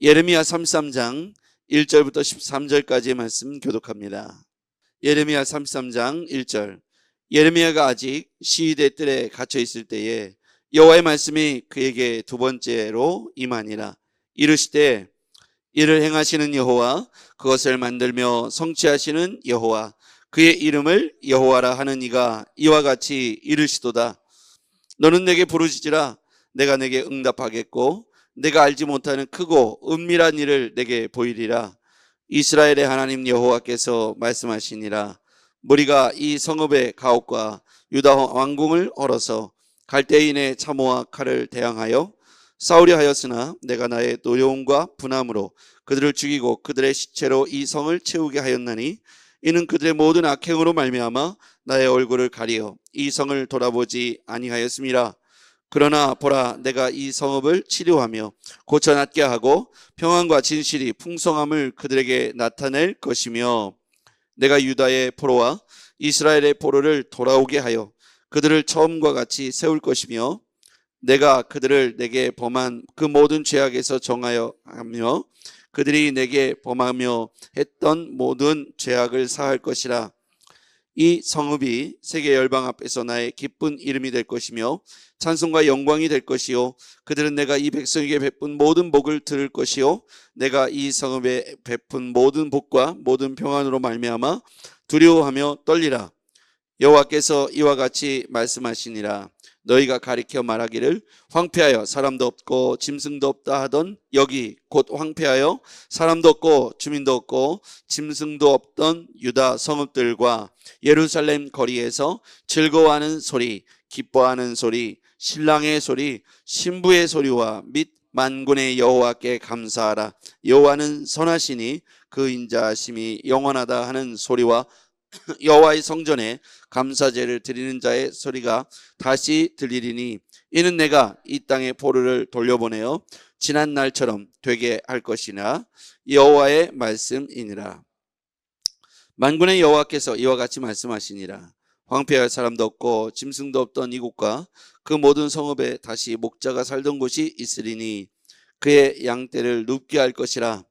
예레미야 33장 1절부터 13절까지의 말씀 교독합니다. 예레미야 33장 1절. 예레미야가 아직 시위대 뜰에 갇혀 있을 때에 여호와의 말씀이 그에게 두 번째로 임하니라. 이르시되 이를 행하시는 여호와, 그것을 만들며 성취하시는 여호와, 그의 이름을 여호와라 하는 이가 이와 같이 이르시도다. 너는 내게 부르짖으라. 내가 내게 응답하겠고 내가 알지 못하는 크고 은밀한 일을 내게 보이리라. 이스라엘의 하나님 여호와께서 말씀하시니라. 무리가 이 성읍의 가옥과 유다 왕궁을 얼어서 갈대인의 참호와 칼을 대항하여 싸우려 하였으나 내가 나의 노여움과 분함으로 그들을 죽이고 그들의 시체로 이 성을 채우게 하였나니 이는 그들의 모든 악행으로 말미암아 나의 얼굴을 가리어 이 성을 돌아보지 아니하였음이라. 그러나 보라, 내가 이 성읍을 치료하며 고쳐낫게 하고 평안과 진실이 풍성함을 그들에게 나타낼 것이며 내가 유다의 포로와 이스라엘의 포로를 돌아오게 하여 그들을 처음과 같이 세울 것이며 내가 그들을 내게 범한 그 모든 죄악에서 정하여 하며 그들이 내게 범하며 했던 모든 죄악을 사할 것이라. 이 성읍이 세계 열방 앞에서 나의 기쁜 이름이 될 것이며 찬송과 영광이 될 것이요 그들은 내가 이 백성에게 베푼 모든 복을 들을 것이요 내가 이 성읍에 베푼 모든 복과 모든 평안으로 말미암아 두려워하며 떨리라. 여호와께서 이와 같이 말씀하시니라. 너희가 가리켜 말하기를 황폐하여 사람도 없고 짐승도 없다 하던 여기 곧 황폐하여 사람도 없고 주민도 없고 짐승도 없던 유다 성읍들과 예루살렘 거리에서 즐거워하는 소리, 기뻐하는 소리, 신랑의 소리, 신부의 소리와 및 만군의 여호와께 감사하라. 여호와는 선하시니 그 인자하심이 영원하다 하는 소리와 여호와의 성전에 감사제를 드리는 자의 소리가 다시 들리리니 이는 내가 이 땅에 포로를 돌려보내어 지난 날처럼 되게 할 것이나 여호와의 말씀이니라. 만군의 여호와께서 이와 같이 말씀하시니라. 황폐할 사람도 없고 짐승도 없던 이곳과 그 모든 성읍에 다시 목자가 살던 곳이 있으리니 그의 양떼를 눕게 할 것이라.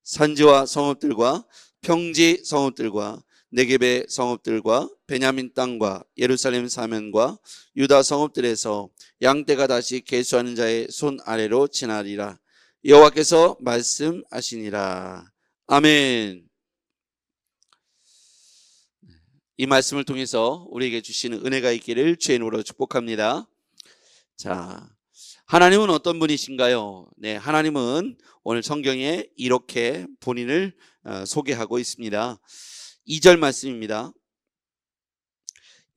산지와 성읍들과 평지 성읍들과 네겝의 성읍들과 베냐민 땅과 예루살렘 사면과 유다 성읍들에서 양떼가 다시 계수하는 자의 손 아래로 지나리라. 여호와께서 말씀하시니라. 아멘. 이 말씀을 통해서 우리에게 주시는 은혜가 있기를 주의 이름으로 축복합니다. 자, 하나님은 어떤 분이신가요? 네, 하나님은 오늘 성경에 이렇게 본인을 소개하고 있습니다. 2절 말씀입니다.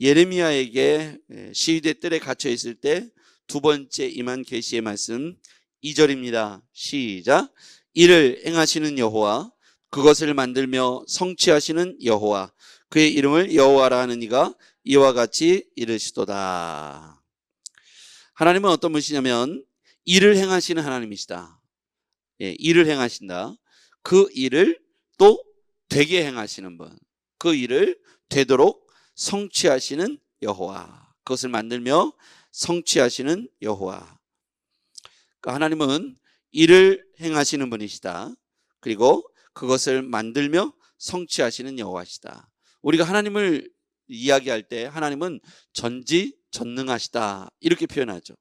예레미야에게 시위대 뜰에 갇혀 있을 때 두 번째 임한 계시의 말씀 2절입니다. 시작. 이를 행하시는 여호와, 그것을 만들며 성취하시는 여호와, 그의 이름을 여호와라 하는 이가 이와 같이 이르시도다. 하나님은 어떤 분이시냐면 일을 행하시는 하나님이시다. 일을 행하신다. 그 일을 또 되게 행하시는 분, 그 일을 되도록 성취하시는 여호와, 그것을 만들며 성취하시는 여호와. 그러니까 하나님은 일을 행하시는 분이시다. 그리고 그것을 만들며 성취하시는 여호와시다. 우리가 하나님을 이야기할 때 하나님은 전지전능하시다 이렇게 표현하죠.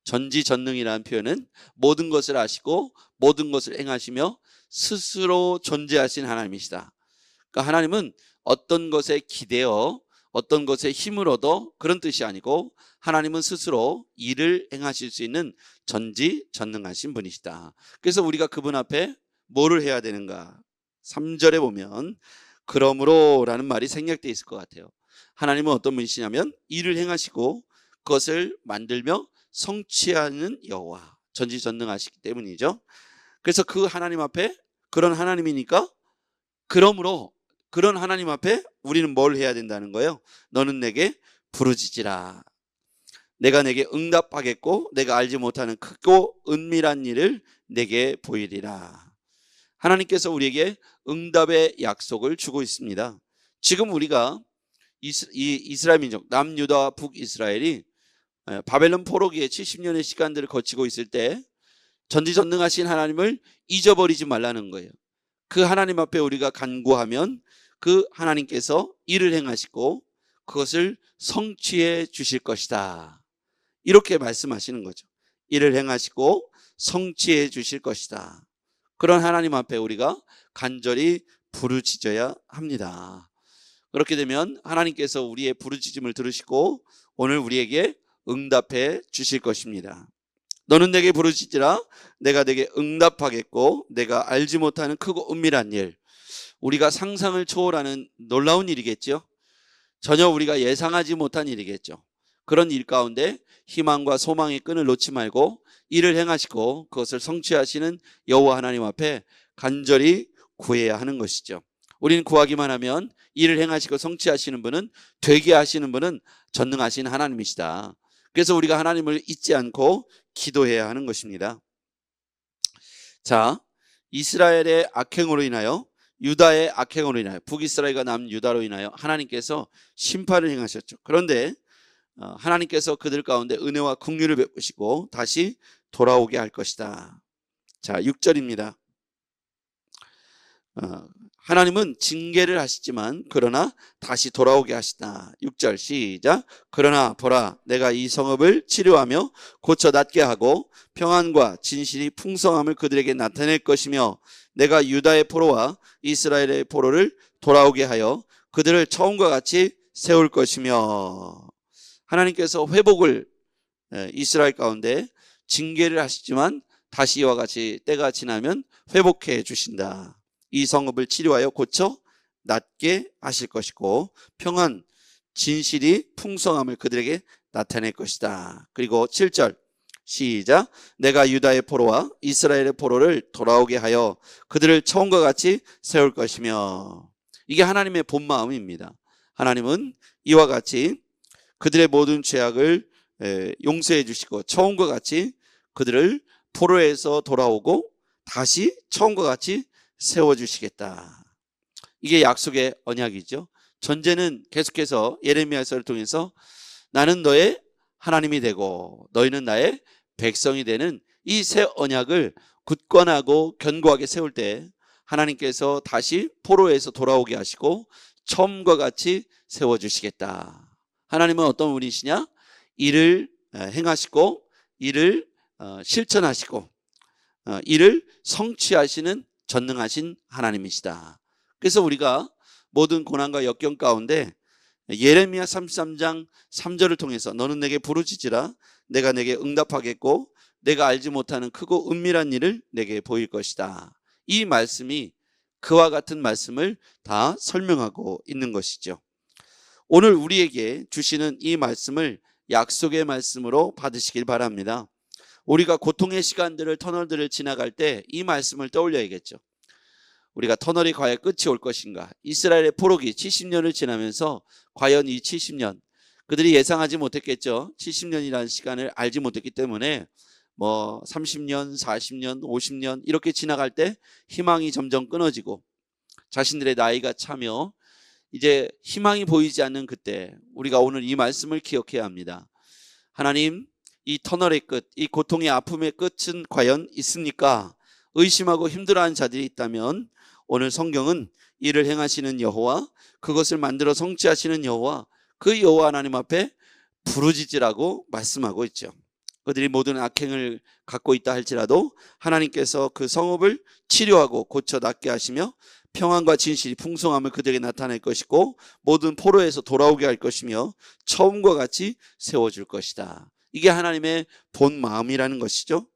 전지전능이라는 표현은 모든 것을 아시고 모든 것을 행하시며 스스로 존재하신 하나님이시다. 그러니까 하나님은 어떤 것에 기대어 어떤 것에 힘을 얻어 그런 뜻이 아니고 하나님은 스스로 일을 행하실 수 있는 전지전능하신 분이시다. 그래서 우리가 그분 앞에 뭐를 해야 되는가? 3절에 보면 그러므로 라는 말이 생략되어 있을 것 같아요. 하나님은 어떤 분이시냐면 일을 행하시고 그것을 만들며 성취하는 여호와, 전지전능하시기 때문이죠. 그래서 그 하나님 앞에, 그런 하나님이니까 그러므로 그런 하나님 앞에 우리는 뭘 해야 된다는 거예요? 너는 내게 부르짖으라. 내가 내게 응답하겠고 내가 알지 못하는 크고 은밀한 일을 내게 보이리라. 하나님께서 우리에게 응답의 약속을 주고 있습니다. 지금 우리가 이스라엘 민족 남유다와 북이스라엘이 바벨론 포로기에 70년의 시간들을 거치고 있을 때 전지전능하신 하나님을 잊어버리지 말라는 거예요. 그 하나님 앞에 우리가 간구하면 그 하나님께서 일을 행하시고 그것을 성취해 주실 것이다. 이렇게 말씀하시는 거죠. 일을 행하시고 성취해 주실 것이다. 그런 하나님 앞에 우리가 간절히 부르짖어야 합니다. 그렇게 되면 하나님께서 우리의 부르짖음을 들으시고 오늘 우리에게 응답해 주실 것입니다. 너는 내게 부르짖으라 내가 내게 응답하겠고 내가 알지 못하는 크고 은밀한 일, 우리가 상상을 초월하는 놀라운 일이겠죠. 전혀 우리가 예상하지 못한 일이겠죠. 그런 일 가운데 희망과 소망의 끈을 놓지 말고 일을 행하시고 그것을 성취하시는 여호와 하나님 앞에 간절히 구해야 하는 것이죠. 우리는 구하기만 하면 일을 행하시고 성취하시는 분은, 되게 하시는 분은 전능하신 하나님이시다. 그래서 우리가 하나님을 잊지 않고 기도해야 하는 것입니다. 자, 이스라엘의 악행으로 인하여, 유다의 악행으로 인하여, 북이스라엘과 남유다로 인하여 하나님께서 심판을 행하셨죠. 그런데 하나님께서 그들 가운데 은혜와 긍휼을 베푸시고 다시 돌아오게 할 것이다. 자, 6절입니다. 하나님은 징계를 하시지만 그러나 다시 돌아오게 하시다. 6절 시작. 그러나 보라 내가 이 성읍을 치료하며 고쳐 낫게 하고 평안과 진실이 풍성함을 그들에게 나타낼 것이며 내가 유다의 포로와 이스라엘의 포로를 돌아오게 하여 그들을 처음과 같이 세울 것이며, 하나님께서 회복을 이스라엘 가운데 징계를 하시지만 다시 이와 같이 때가 지나면 회복해 주신다. 이 성읍을 치료하여 고쳐 낫게 하실 것이고 평안, 진실이 풍성함을 그들에게 나타낼 것이다. 그리고 7절 시작. 내가 유다의 포로와 이스라엘의 포로를 돌아오게 하여 그들을 처음과 같이 세울 것이며, 이게 하나님의 본 마음입니다. 하나님은 이와 같이 그들의 모든 죄악을 용서해 주시고 처음과 같이 그들을 포로에서 돌아오고 다시 처음과 같이 세워주시겠다. 이게 약속의 언약이죠. 전제는 계속해서 예레미야서를 통해서 나는 너의 하나님이 되고 너희는 나의 백성이 되는 이 새 언약을 굳건하고 견고하게 세울 때 하나님께서 다시 포로에서 돌아오게 하시고 처음과 같이 세워주시겠다. 하나님은 어떤 분이시냐? 일을 행하시고 일을 실천하시고 일을 성취하시는 전능하신 하나님이시다. 그래서 우리가 모든 고난과 역경 가운데 예레미야 33장 3절을 통해서 너는 내게 부르짖으라 내가 내게 응답하겠고 내가 알지 못하는 크고 은밀한 일을 내게 보일 것이다. 이 말씀이 그와 같은 말씀을 다 설명하고 있는 것이죠. 오늘 우리에게 주시는 이 말씀을 약속의 말씀으로 받으시길 바랍니다. 우리가 고통의 시간들을, 터널들을 지나갈 때 이 말씀을 떠올려야겠죠. 우리가 터널이 과연 끝이 올 것인가? 이스라엘의 포로기 70년을 지나면서 과연 이 70년, 그들이 예상하지 못했겠죠. 70년이라는 시간을 알지 못했기 때문에 30년, 40년, 50년 이렇게 지나갈 때 희망이 점점 끊어지고 자신들의 나이가 차며 이제 희망이 보이지 않는 그때 우리가 오늘 이 말씀을 기억해야 합니다. 하나님, 이 터널의 끝, 이 고통의 아픔의 끝은 과연 있습니까? 의심하고 힘들어하는 자들이 있다면 오늘 성경은 이를 행하시는 여호와, 그것을 만들어 성취하시는 여호와, 그 여호와 하나님 앞에 부르짖으라고 말씀하고 있죠. 그들이 모든 악행을 갖고 있다 할지라도 하나님께서 그 성읍을 치료하고 고쳐 낫게 하시며 평안과 진실이 풍성함을 그들에게 나타낼 것이고 모든 포로에서 돌아오게 할 것이며 처음과 같이 세워줄 것이다. 이게 하나님의 본 마음이라는 것이죠.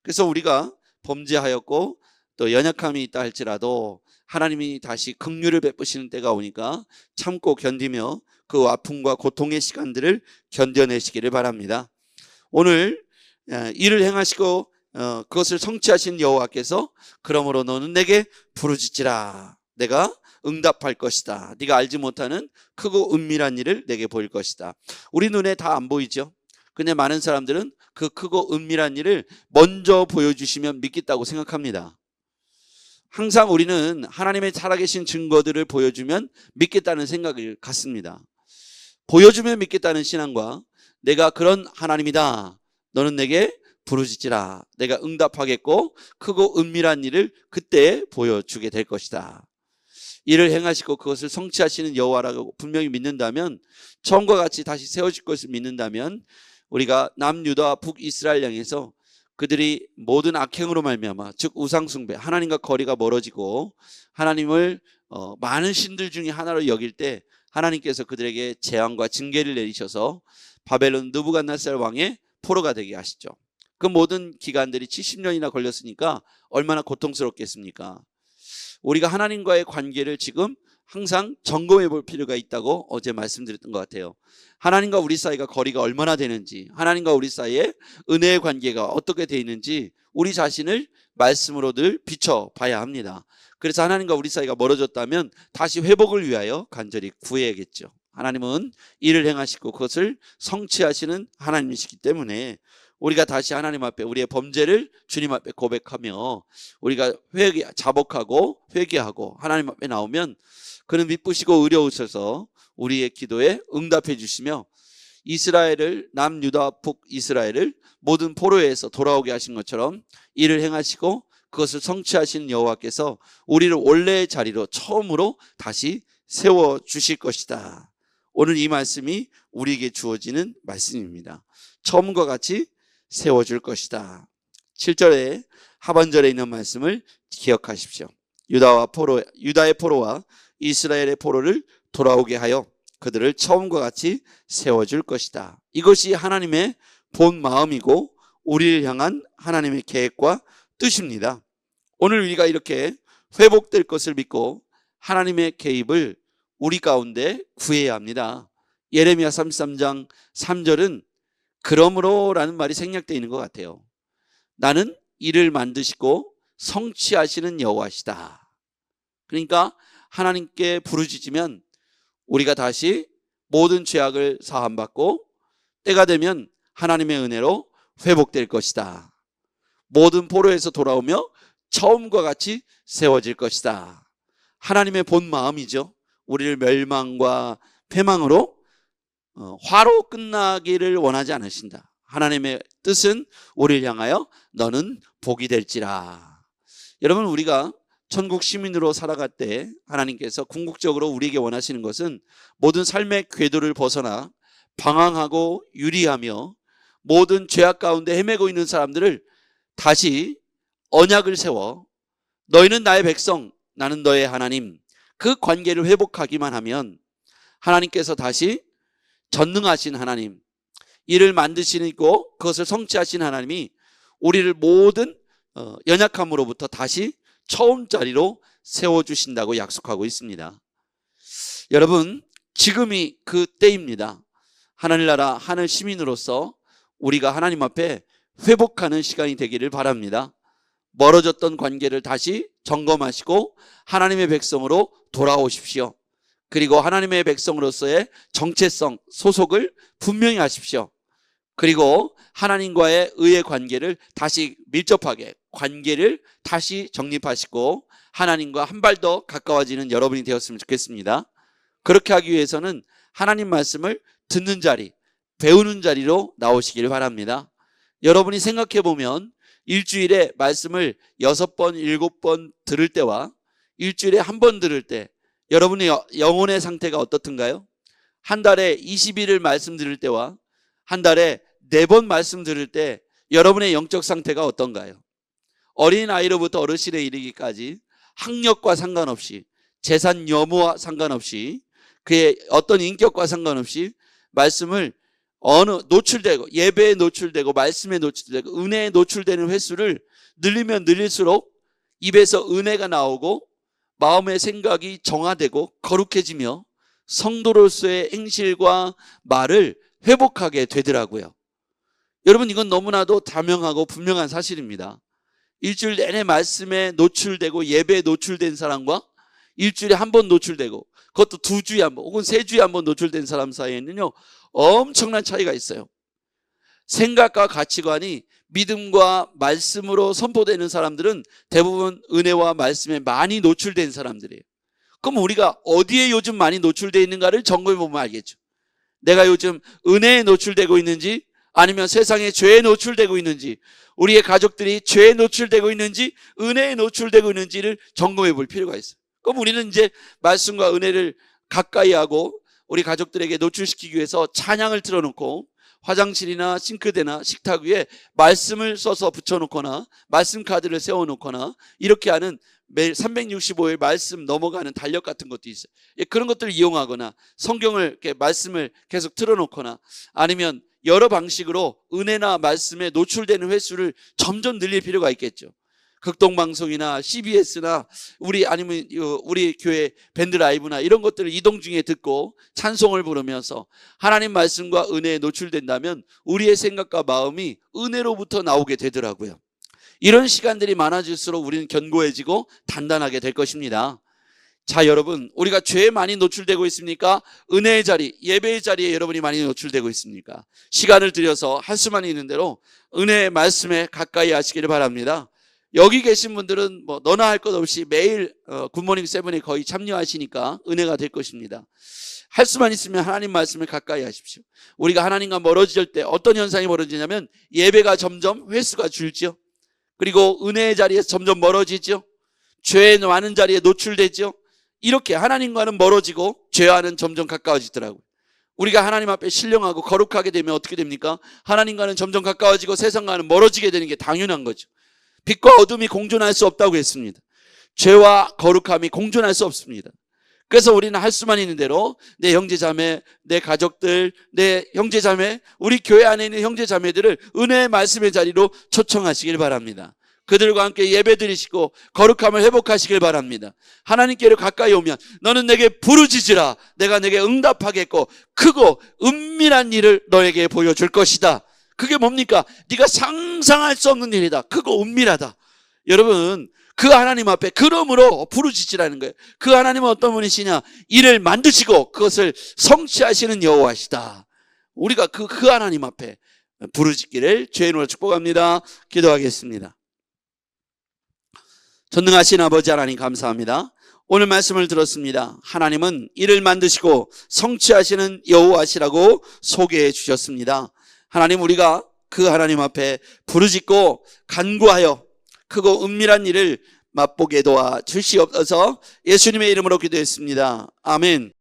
그래서 우리가 범죄하였고 또 연약함이 있다 할지라도 하나님이 다시 긍휼을 베푸시는 때가 오니까 참고 견디며 그 아픔과 고통의 시간들을 견뎌내시기를 바랍니다. 오늘 일을 행하시고 그것을 성취하신 여호와께서 그러므로 너는 내게 부르짖으라 내가 응답할 것이다. 네가 알지 못하는 크고 은밀한 일을 내게 보일 것이다. 우리 눈에 다 안 보이죠. 근데 많은 사람들은 그 크고 은밀한 일을 먼저 보여주시면 믿겠다고 생각합니다. 항상 우리는 하나님의 살아계신 증거들을 보여주면 믿겠다는 생각을 갖습니다. 보여주면 믿겠다는 신앙과 내가 그런 하나님이다, 너는 내게 부르짖으라. 내가 응답하겠고 크고 은밀한 일을 그때 보여주게 될 것이다. 이를 행하시고 그것을 성취하시는 여호와라고 분명히 믿는다면, 처음과 같이 다시 세워질 것을 믿는다면, 우리가 남유다와 북이스라엘 향해서 그들이 모든 악행으로 말미암아, 즉 우상숭배, 하나님과 거리가 멀어지고 하나님을 많은 신들 중에 하나로 여길 때 하나님께서 그들에게 재앙과 징계를 내리셔서 바벨론 느부갓네살 왕의 포로가 되게 하시죠. 그 모든 기간들이 70년이나 걸렸으니까 얼마나 고통스럽겠습니까? 우리가 하나님과의 관계를 지금 항상 점검해 볼 필요가 있다고 어제 말씀드렸던 것 같아요. 하나님과 우리 사이가 거리가 얼마나 되는지, 하나님과 우리 사이의 은혜의 관계가 어떻게 되어 있는지 우리 자신을 말씀으로 늘 비춰봐야 합니다. 그래서 하나님과 우리 사이가 멀어졌다면 다시 회복을 위하여 간절히 구해야겠죠. 하나님은 일을 행하시고 그것을 성취하시는 하나님이시기 때문에 우리가 다시 하나님 앞에 우리의 범죄를 주님 앞에 고백하며 우리가 자복하고 회개하고 하나님 앞에 나오면 그는 미쁘시고 의로우셔서 우리의 기도에 응답해 주시며 이스라엘을, 남유다 북이스라엘을 모든 포로에서 돌아오게 하신 것처럼 일을 행하시고 그것을 성취하시는 여호와께서 우리를 원래의 자리로 처음으로 다시 세워주실 것이다. 오늘 이 말씀이 우리에게 주어지는 말씀입니다. 처음과 같이 세워줄 것이다. 7절에 하반절에 있는 말씀을 기억하십시오. 유다의 포로와 이스라엘의 포로를 돌아오게 하여 그들을 처음과 같이 세워줄 것이다. 이것이 하나님의 본 마음이고 우리를 향한 하나님의 계획과 뜻입니다. 오늘 우리가 이렇게 회복될 것을 믿고 하나님의 개입을 우리 가운데 구해야 합니다. 예레미야 33장 3절은 그러므로 라는 말이 생략되어 있는 것 같아요. 나는 이를 만드시고 성취하시는 여호와시다. 그러니까 하나님께 부르짖으면 우리가 다시 모든 죄악을 사함받고 때가 되면 하나님의 은혜로 회복될 것이다. 모든 포로에서 돌아오며 처음과 같이 세워질 것이다. 하나님의 본 마음이죠. 우리를 멸망과 패망으로 화로 끝나기를 원하지 않으신다. 하나님의 뜻은 우리를 향하여 너는 복이 될지라. 여러분, 우리가 천국 시민으로 살아갈 때 하나님께서 궁극적으로 우리에게 원하시는 것은 모든 삶의 궤도를 벗어나 방황하고 유리하며 모든 죄악 가운데 헤매고 있는 사람들을 다시 언약을 세워 너희는 나의 백성, 나는 너의 하나님, 그 관계를 회복하기만 하면 하나님께서 다시 전능하신 하나님, 이를 만드시고 그것을 성취하신 하나님이 우리를 모든 연약함으로부터 다시 처음 자리로 세워주신다고 약속하고 있습니다. 여러분, 지금이 그 때입니다. 하늘나라 하늘 시민으로서 우리가 하나님 앞에 회복하는 시간이 되기를 바랍니다. 멀어졌던 관계를 다시 점검하시고 하나님의 백성으로 돌아오십시오. 그리고 하나님의 백성으로서의 정체성, 소속을 분명히 하십시오. 그리고 하나님과의 의의 관계를 다시 밀접하게, 관계를 다시 정립하시고 하나님과 한 발 더 가까워지는 여러분이 되었으면 좋겠습니다. 그렇게 하기 위해서는 하나님 말씀을 듣는 자리, 배우는 자리로 나오시기를 바랍니다. 여러분이 생각해 보면 일주일에 말씀을 6번, 7번 들을 때와 일주일에 한 번 들을 때 여러분의 영혼의 상태가 어떻든가요? 한 달에 20일을 말씀 들을 때와 한 달에 4번 말씀 들을 때 여러분의 영적 상태가 어떤가요? 어린아이로부터 어르신에 이르기까지 학력과 상관없이, 재산 여부와 상관없이, 그의 어떤 인격과 상관없이 말씀을 노출되고, 예배에 노출되고, 말씀에 노출되고, 은혜에 노출되는 횟수를 늘리면 늘릴수록 입에서 은혜가 나오고 마음의 생각이 정화되고 거룩해지며 성도로서의 행실과 말을 회복하게 되더라고요. 여러분, 이건 너무나도 다명하고 분명한 사실입니다. 일주일 내내 말씀에 노출되고 예배에 노출된 사람과 일주일에 한 번 노출되고, 그것도 2주에 한 번 혹은 3주에 한 번 노출된 사람 사이에는요, 엄청난 차이가 있어요. 생각과 가치관이 믿음과 말씀으로 선포되는 사람들은 대부분 은혜와 말씀에 많이 노출된 사람들이에요. 그럼 우리가 어디에 요즘 많이 노출되어 있는가를 점검해 보면 알겠죠. 내가 요즘 은혜에 노출되고 있는지 아니면 세상에 죄에 노출되고 있는지, 우리의 가족들이 죄에 노출되고 있는지 은혜에 노출되고 있는지를 점검해 볼 필요가 있어요. 그럼 우리는 이제 말씀과 은혜를 가까이 하고 우리 가족들에게 노출시키기 위해서 찬양을 틀어놓고 화장실이나 싱크대나 식탁 위에 말씀을 써서 붙여놓거나 말씀 카드를 세워놓거나 이렇게 하는 매일 365일 말씀 넘어가는 달력 같은 것도 있어요. 그런 것들을 이용하거나 성경을 이렇게 말씀을 계속 틀어놓거나 아니면 여러 방식으로 은혜나 말씀에 노출되는 횟수를 점점 늘릴 필요가 있겠죠. 극동방송이나 CBS나 아니면 우리 교회 밴드 라이브나 이런 것들을 이동 중에 듣고 찬송을 부르면서 하나님 말씀과 은혜에 노출된다면 우리의 생각과 마음이 은혜로부터 나오게 되더라고요. 이런 시간들이 많아질수록 우리는 견고해지고 단단하게 될 것입니다. 자, 여러분, 우리가 죄에 많이 노출되고 있습니까? 은혜의 자리, 예배의 자리에 여러분이 많이 노출되고 있습니까? 시간을 들여서 할 수만 있는 대로 은혜의 말씀에 가까이 하시기를 바랍니다. 여기 계신 분들은 뭐 너나 할 것 없이 매일 굿모닝 세븐에 거의 참여하시니까 은혜가 될 것입니다. 할 수만 있으면 하나님 말씀을 가까이 하십시오. 우리가 하나님과 멀어질 때 어떤 현상이 벌어지냐면 예배가 점점 횟수가 줄죠. 그리고 은혜의 자리에서 점점 멀어지죠. 죄의 많은 자리에 노출되죠. 이렇게 하나님과는 멀어지고 죄와는 점점 가까워지더라고요. 우리가 하나님 앞에 신령하고 거룩하게 되면 어떻게 됩니까? 하나님과는 점점 가까워지고 세상과는 멀어지게 되는 게 당연한 거죠. 빛과 어둠이 공존할 수 없다고 했습니다. 죄와 거룩함이 공존할 수 없습니다. 그래서 우리는 할 수만 있는 대로 내 형제자매, 내 가족들, 내 형제자매, 우리 교회 안에 있는 형제자매들을 은혜의 말씀의 자리로 초청하시길 바랍니다. 그들과 함께 예배드리시고 거룩함을 회복하시길 바랍니다. 하나님께로 가까이 오면 너는 내게 부르짖으라, 내가 내게 응답하겠고 크고 은밀한 일을 너에게 보여줄 것이다. 그게 뭡니까? 네가 상상할 수 없는 일이다. 크고 은밀하다. 여러분, 그 하나님 앞에 그러므로 부르짖으라는 거예요. 그 하나님은 어떤 분이시냐? 이를 만드시고 그것을 성취하시는 여호와시다. 우리가 그 하나님 앞에 부르짖기를 주의 이름으로 축복합니다. 기도하겠습니다. 전능하신 아버지 하나님 감사합니다. 오늘 말씀을 들었습니다. 하나님은 이를 만드시고 성취하시는 여호와시라고 소개해 주셨습니다. 하나님, 우리가 그 하나님 앞에 부르짖고 간구하여 크고 은밀한 일을 맛보게 도와 주시옵소서. 예수님의 이름으로 기도했습니다. 아멘.